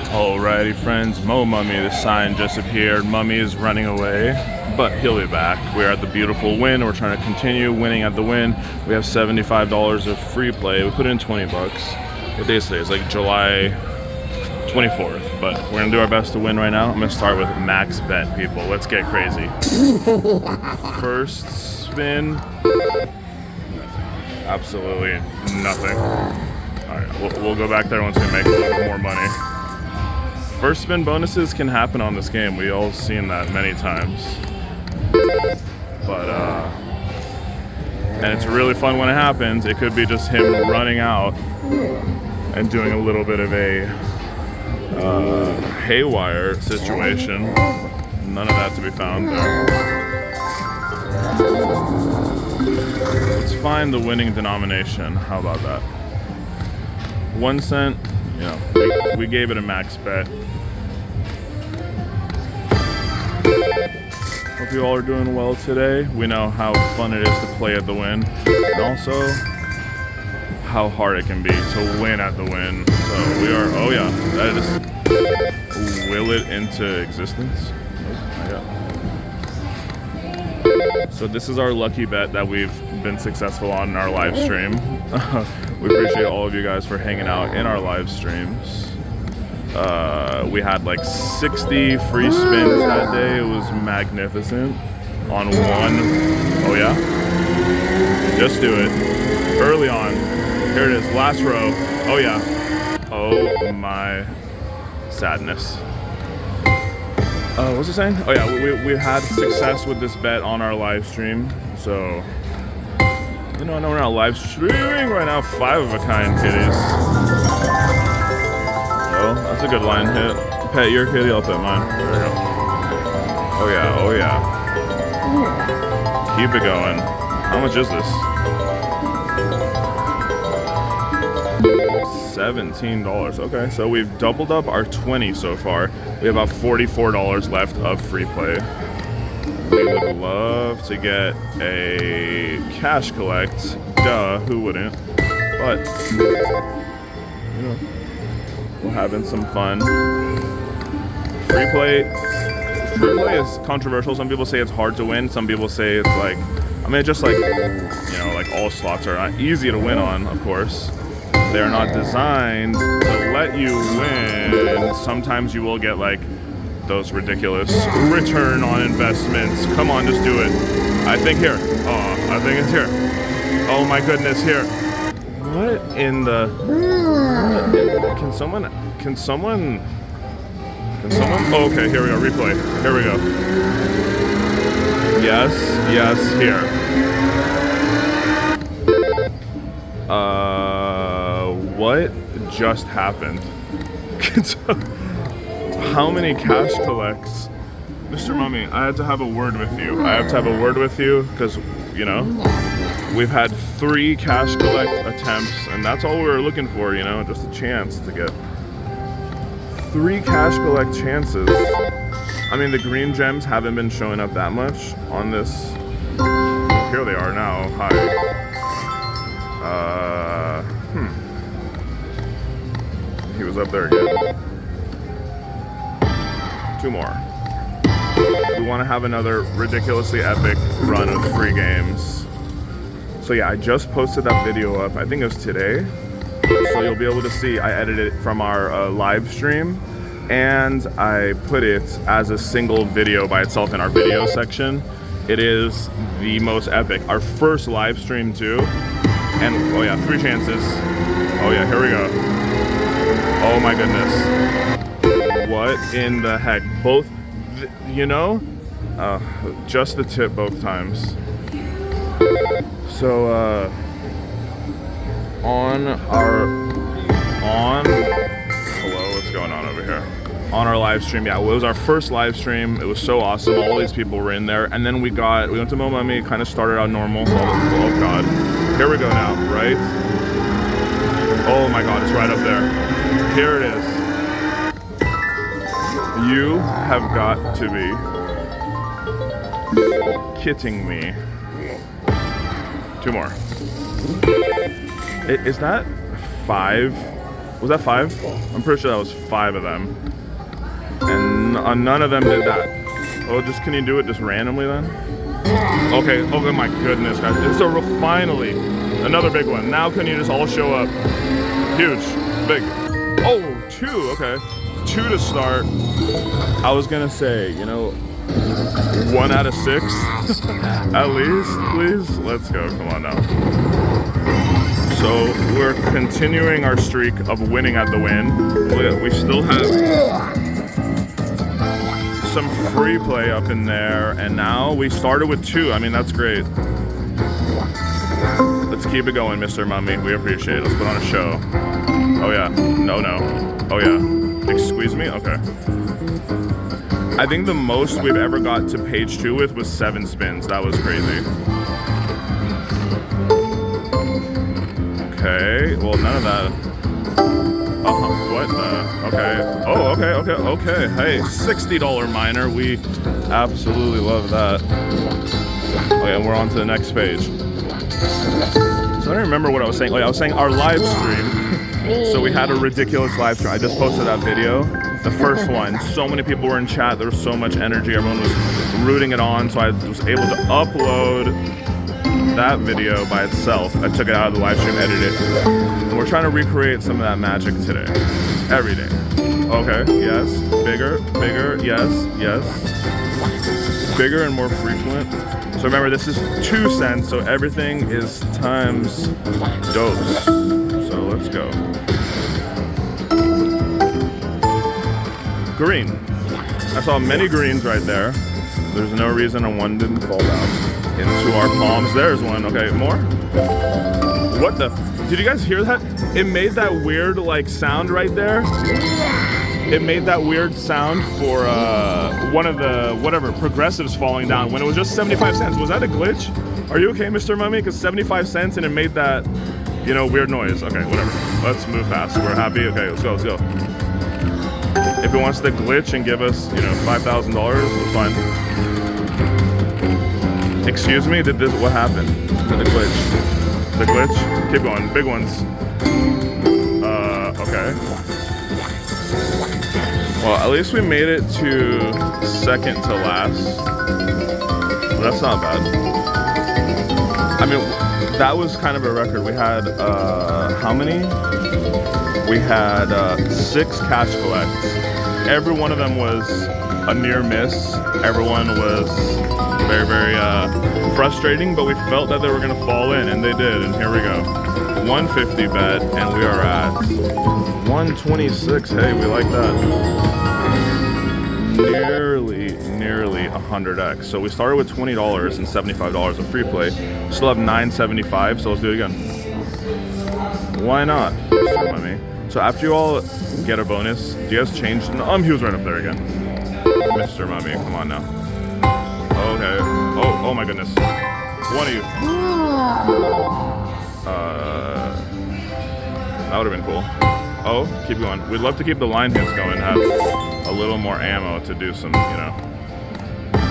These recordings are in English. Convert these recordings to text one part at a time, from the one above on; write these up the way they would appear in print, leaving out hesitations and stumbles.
Alrighty friends, Mo Mummy, the sign just appeared. Mummy is running away, but he'll be back. We're at the beautiful Wynn. We're trying to continue winning at the Wynn. We have $75 of free play. We put in 20 bucks. What day is today? It's like July 24th, but we're gonna do our best to win right now. I'm gonna start with max bet, people. Let's get crazy. First spin. Nothing. Absolutely nothing. Alright, we'll go back there once we make a little bit more money. First spin bonuses can happen on this game. We all seen that many times. But, and it's really fun when it happens. It could be just him running out and doing a little bit of a haywire situation. None of that to be found there. Let's find the winning denomination. How about that? 1 cent, you know, we gave it a max bet. Hope you all are doing well today. We know how fun it is to play at the Wynn, and also how hard it can be to win at the Wynn. So we are, oh yeah, that is, will it into existence? Oh, yeah. So this is our lucky bet that we've been successful on in our live stream. We appreciate all of you guys for hanging out in our live streams. We had like 60 free spins that day. It was magnificent. On one, oh yeah? Just do it. Early on. Here it is, last row. Oh yeah. Oh my sadness. What was I saying? Oh yeah, we had success with this bet on our live stream. So, you know, I know we're not live streaming right now. 5 of a kind kitties. Oh, that's a good line hit. Pet your kitty, I'll pet mine. There we go. Oh yeah, oh yeah. Keep it going. How much is this? $17. Okay, so we've doubled up our 20 so far. We have about $44 left of free play. We would love to get a cash collect. Duh, who wouldn't? But, you know, we're having some fun. Free play is controversial. Some people say it's hard to win. Some people say it's like, I mean, just like, you know, like all slots are not easy to win on, of course. They're not designed to let you win. Sometimes you will get like those ridiculous return on investments. Come on, just do it. I think here. Oh, I think it's here. Oh my goodness, here. What in the? Can someone? Oh, okay, here we go. Replay. Here we go. Yes, here. What just happened? How many cash collects? Mr. Mummy, I had to have a word with you. I have to have a word with you because, you know, we've had 3 cash collect attempts, and that's all we were looking for, you know, just a chance to get 3 cash collect chances. I mean, the green gems haven't been showing up that much on this. Here they are now. Hi. He was up there again. 2 more. We want to have another ridiculously epic run of free games. So yeah, I just posted that video up. I think it was today. So you'll be able to see I edited it from our live stream, and I put it as a single video by itself in our video section. It is the most epic. Our first live stream too. And oh yeah, 3 chances. Oh yeah, here we go. Oh my goodness. What in the heck? Both, you know? Just the tip both times. So, hello, what's going on over here? On our live stream, yeah, it was our first live stream. It was so awesome. All these people were in there. And then we went to Mo Mummy, kind of started out normal. Oh God. Here we go now, right? Oh my God, it's right up there. Here it is. You have got to be kidding me. 2 more. Is that 5 Was that 5? I'm pretty sure that was 5 of them. And none of them did that. Oh, just can you do it just randomly then? Okay, oh my goodness, guys. It's finally another big one. Now can you just all show up? Huge, big. Oh, 2, okay. 2 to start. I was gonna say, you know, 1 out of 6 at least, please. Let's go, come on now. So we're continuing our streak of winning at the win. We still have some free play up in there, and now we started with 2. I mean, that's great. Let's keep it going, Mr. Mummy. We appreciate it. Let's put on a show. Oh yeah, no. Oh yeah, squeeze me, okay. I think the most we've ever got to page 2 with was 7 spins. That was crazy. Okay, well, none of that. What the? Okay. Oh, okay. Hey, $60 miner. We absolutely love that. Okay, and we're on to the next page. So I don't remember what I was saying. Oh, yeah, I was saying our live stream. So we had a ridiculous live stream. I just posted that video. The first one. So many people were in chat. There was so much energy. Everyone was rooting it on. So I was able to upload that video by itself. I took it out of the live stream, edited it, and we're trying to recreate some of that magic today, every day. Okay, yes, bigger, yes, bigger and more frequent. So remember, this is 2 cents, so everything is times dose. So let's go. Green. I saw many greens right there. There's no reason a 1 didn't fall down into our palms. There's 1. Okay, more? What the? Did you guys hear that? It made that weird like sound right there. It made that weird sound for one of the whatever progressives falling down when it was just 75 cents. Was that a glitch? Are you okay, Mr. Mummy? Because 75 cents and it made that, you know, weird noise. Okay, whatever. Let's move past. We're happy. Okay, let's go. If it wants to glitch and give us, you know, $5,000, it's fine. Excuse me, what happened to the glitch? The glitch? Keep going, big ones. Okay. Well, at least we made it to second to last. Well, that's not bad. I mean, that was kind of a record. We had, how many? We had 6 cash collects. Every one of them was a near miss. Everyone was very, very frustrating, but we felt that they were gonna fall in, and they did, and here we go. 150 bet, and we are at 126. Hey, we like that. Nearly 100x. So we started with $20 and $75 of free play. Still have $9.75, so let's do it again. Why not? So after you all get a bonus, do you guys change? He was right up there again. Mr. Mummy, come on now. Okay. Oh my goodness. One of you. That would have been cool. Oh, keep going. We'd love to keep the line hits going, have a little more ammo to do some, you know,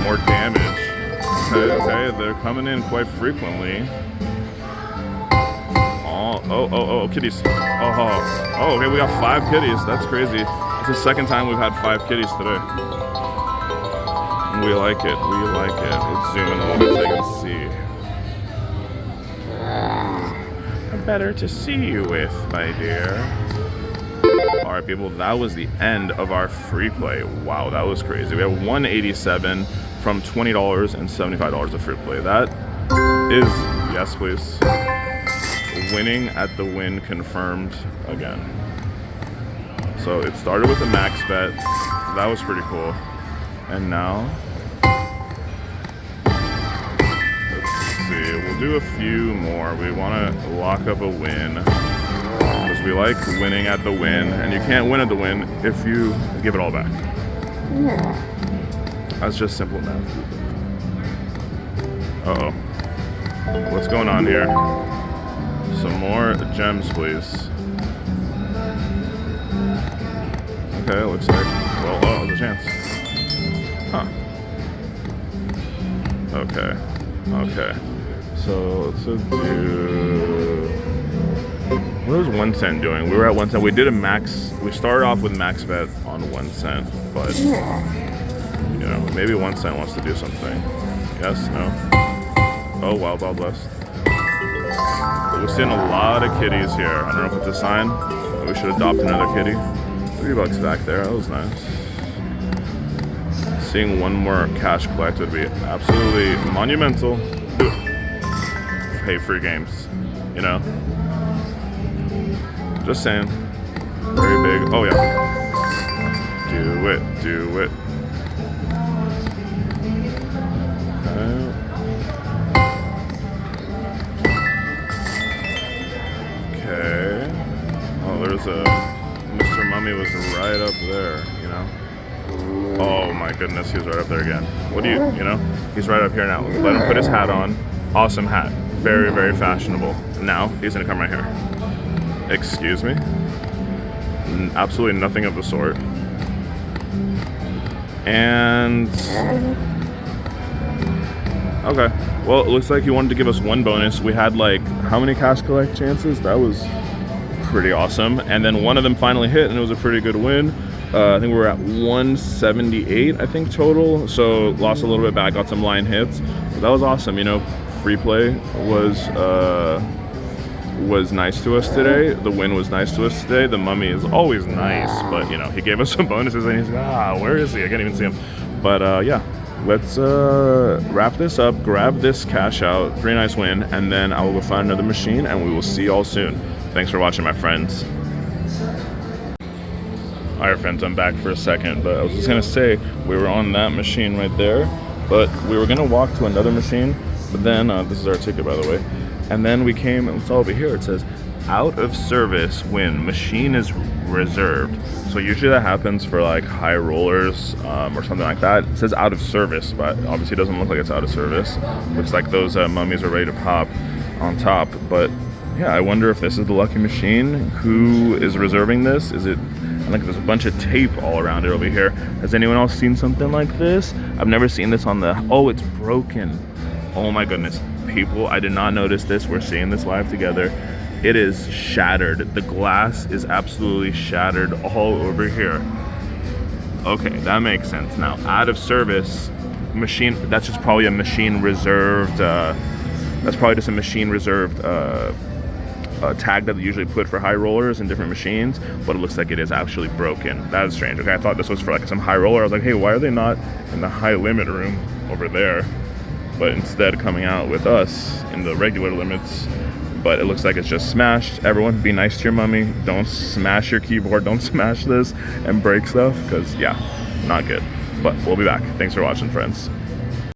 more damage. Okay, they're coming in quite frequently. Oh, kitties. Oh, okay, we got 5 kitties. That's crazy. It's the second time we've had 5 kitties today. We like it. Let's zoom in a little bit so you can see. Better to see you with, my dear. Alright, people, that was the end of our free play. Wow, that was crazy. We have 187 from $20 and $75 of free play. That is, yes, please. Winning at the win confirmed again. So it started with a max bet. That was pretty cool. And now, let's see, we'll do a few more. We want to lock up a win because we like winning at the win, and you can't win at the win if you give it all back. That's just simple math. Uh-oh. What's going on here? Some more gems, please. Okay, looks like, well, there's a chance. Huh. Okay. So let's do What was 1 cent doing? We were at 1 cent. We did a max. We started off with max bet on 1 cent, but you know, maybe 1 cent wants to do something. Yes, no. Oh wow, God bless. We're seeing a lot of kitties here. I don't know if it's a sign that we should adopt another kitty. $3 back there. That was nice. Seeing one more cash collect would be absolutely monumental. Pay free games, you know. Just saying. Very big. Oh yeah. Do it. Do it. Okay. Oh, there's a Mr. Mummy was right up there, you know. Oh my goodness, he's right up there again. What do you know? He's right up here now. Let him put his hat on. Awesome hat. Very, very fashionable. Now he's gonna come right here. Excuse me? Absolutely nothing of the sort. And okay. Well, it looks like he wanted to give us 1 bonus. We had like how many cash collect chances? That was pretty awesome. And then one of them finally hit, and it was a pretty good win. I think we were at 178, I think, total. So lost a little bit back, got some line hits. But that was awesome. You know, free play was nice to us today. The win was nice to us today. The mummy is always nice, but you know, he gave us some bonuses, and he's like, where is he? I can't even see him. But yeah, let's wrap this up, grab this cash out, pretty nice win, and then I will go find another machine, and we will see y'all soon. Thanks for watching, my friends. Alright friends, I'm back for a second, but I was just gonna say, we were on that machine right there, but we were gonna walk to another machine, but then, this is our ticket by the way, and then we came and it's all over here. It says, out of service when machine is reserved. So usually that happens for like high rollers or something like that. It says out of service, but obviously it doesn't look like it's out of service. Looks like those mummies are ready to pop on top, but yeah, I wonder if this is the lucky machine. Who is reserving this? Is it, I think there's a bunch of tape all around it over here. Has anyone else seen something like this? I've never seen this on the, oh, it's broken. Oh my goodness. People, I did not notice this. We're seeing this live together. It is shattered. The glass is absolutely shattered all over here. Okay, that makes sense now. Out of service, machine, that's just probably a machine reserved, that's probably just a machine reserved tag that they usually put for high rollers in different machines, but it looks like it is actually broken. That is strange. Okay, I thought this was for like some high roller. I was like, hey, why are they not in the high limit room over there, but instead coming out with us in the regular limits? But it looks like it's just smashed. Everyone, be nice to your mummy. Don't smash your keyboard. Don't smash this and break stuff, because yeah, not good. But we'll be back. Thanks for watching, friends.